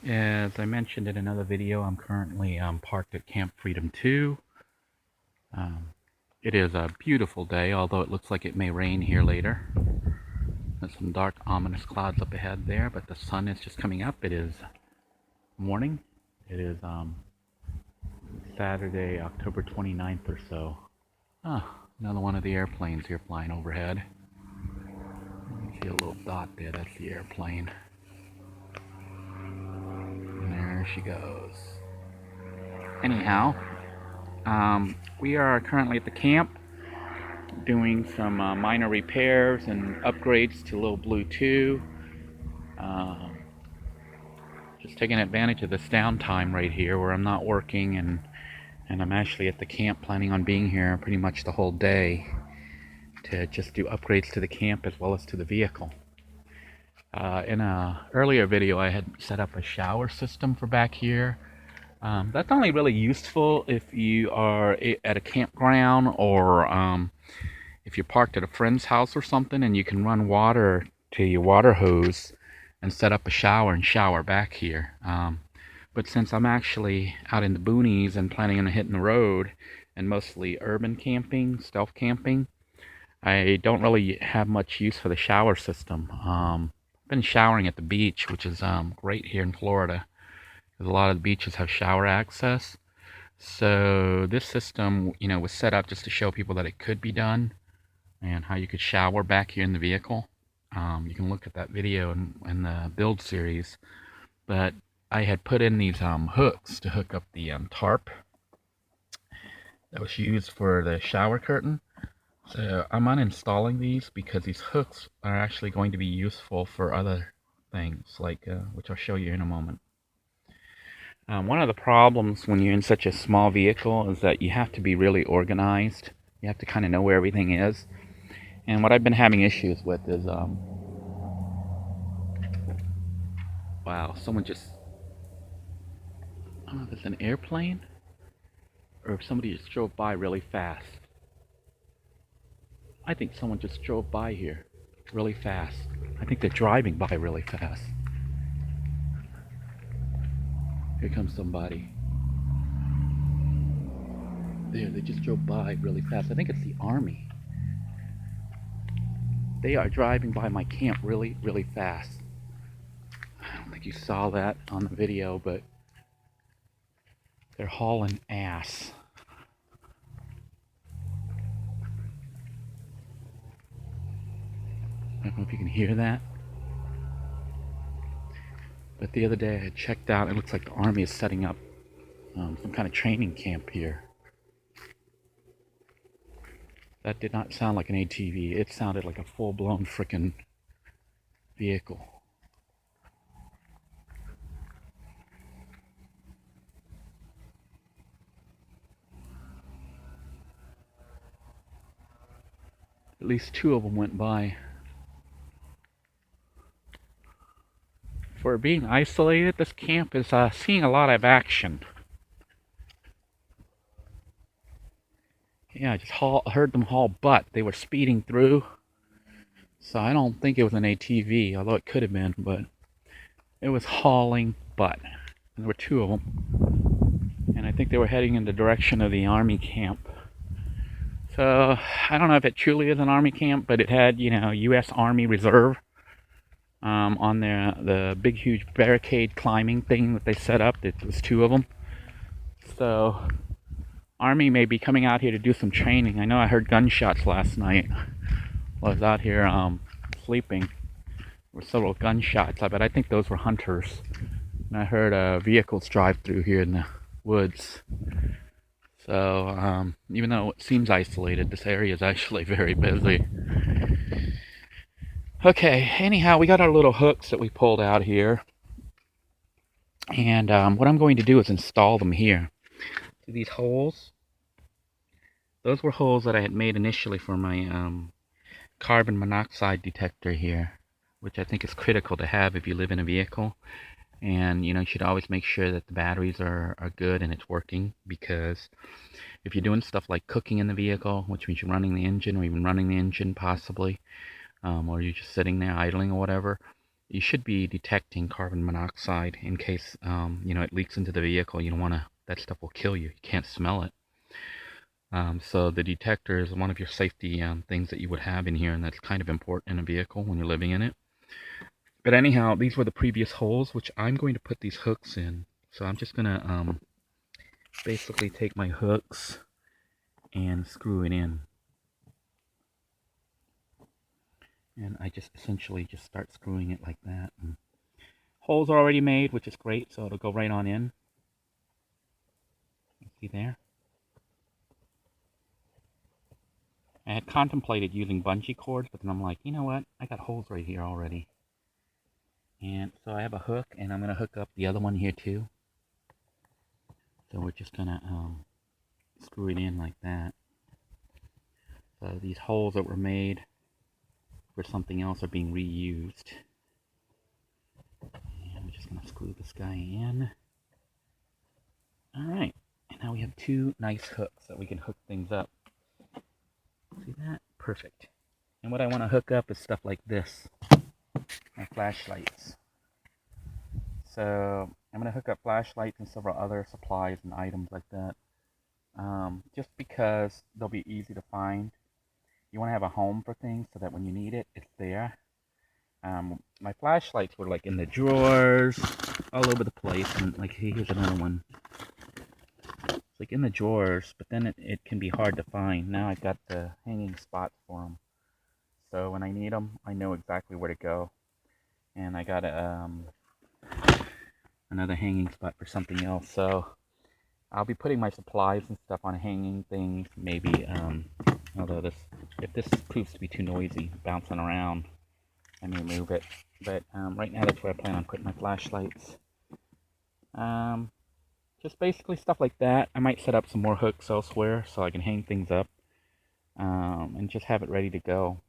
As I mentioned in another video, I'm currently parked at Camp Freedom 2. It is a beautiful day, although it looks like it may rain here later. There's some dark, ominous clouds up ahead there, but the sun is just coming up. It is morning. It is Saturday, October 29th or so. Another one of the airplanes here flying overhead. You see a little dot there, that's the airplane. And there she goes. Anyhow, we are currently at the camp doing some minor repairs and upgrades to Lil Blue II. Just taking advantage of this downtime right here where I'm not working and I'm actually at the camp planning on being here pretty much the whole day to just do upgrades to the camp as well as to the vehicle. In an earlier video I had set up a shower system for back here. That's only really useful if you are at a campground or if you're parked at a friend's house or something and you can run water to your water hose and set up a shower and shower back here. But since I'm actually out in the boonies and planning on hitting the road and mostly urban camping, stealth camping, I don't really have much use for the shower system. I've been showering at the beach, which is great here in Florida, because a lot of the beaches have shower access. So this system, was set up just to show people that it could be done and how you could shower back here in the vehicle. You can look at that video in the build series. But I had put in these hooks to hook up the tarp that was used for the shower curtain. So I'm uninstalling these because these hooks are actually going to be useful for other things, like which I'll show you in a moment. One of the problems when you're in such a small vehicle is that you have to be really organized. You have to kind of know where everything is. And what I've been having issues with is, wow, someone just, I don't know if it's an airplane or if somebody just drove by really fast. I think someone just drove by here really fast. I think they're driving by really fast. Here comes somebody. There, they just drove by really fast. I think it's the army. They are driving by my camp really, really fast. I don't think you saw that on the video, but they're hauling ass. I don't know if you can hear that. But the other day I had checked out, it looks like the army is setting up some kind of training camp here. That did not sound like an ATV. It sounded like a full-blown frickin' vehicle. At least two of them went by. For being isolated, this camp is seeing a lot of action. Yeah, I just heard them haul butt. They were speeding through. So I don't think it was an ATV, although it could have been, but it was hauling butt. And there were two of them. And I think they were heading in the direction of the army camp. So I don't know if it truly is an army camp, but it had, U.S. Army Reserve on the big, huge barricade climbing thing that they set up. It was two of them. So Army may be coming out here to do some training. I know I heard gunshots last night while I was out here sleeping. There were several gunshots, but I think those were hunters. And I heard vehicles drive through here in the woods. So even though it seems isolated, this area is actually very busy. Okay, anyhow, we got our little hooks that we pulled out here. And what I'm going to do is install them here. See these holes? Those were holes that I had made initially for my carbon monoxide detector here, which I think is critical to have if you live in a vehicle. And you should always make sure that the batteries are good and it's working, because if you're doing stuff like cooking in the vehicle, which means you're running the engine or even running the engine possibly, or you're just sitting there idling or whatever, you should be detecting carbon monoxide in case, you know, it leaks into the vehicle. You don't want to, that stuff will kill you. You can't smell it. So the detector is one of your safety things that you would have in here, and that's kind of important in a vehicle when you're living in it. But anyhow, these were the previous holes, which I'm going to put these hooks in. So I'm just going to basically take my hooks and screw it in. And I just essentially just start screwing it like that. And holes are already made, which is great, so it'll go right on in. See there? I had contemplated using bungee cords, but then I'm like, you know what? I got holes right here already. And so I have a hook, and I'm going to hook up the other one here too. So we're just going to screw it in like that. So these holes that were made for something else are being reused. And I'm just going to screw this guy in. Alright, and now we have two nice hooks that we can hook things up. See that? Perfect. And what I want to hook up is stuff like this. My flashlights. So I'm going to hook up flashlights and several other supplies and items like that. Just because they'll be easy to find. You want to have a home for things so that when you need it, it's there. My flashlights were like in the drawers, all over the place, and like here's another one. It's like in the drawers, but then it can be hard to find. Now I've got the hanging spots for them. So when I need them, I know exactly where to go. And I got another hanging spot for something else. So I'll be putting my supplies and stuff on hanging things. Maybe, although if this proves to be too noisy, bouncing around, I may move it. But right now that's where I plan on putting my flashlights. Just basically stuff like that. I might set up some more hooks elsewhere so I can hang things up and just have it ready to go.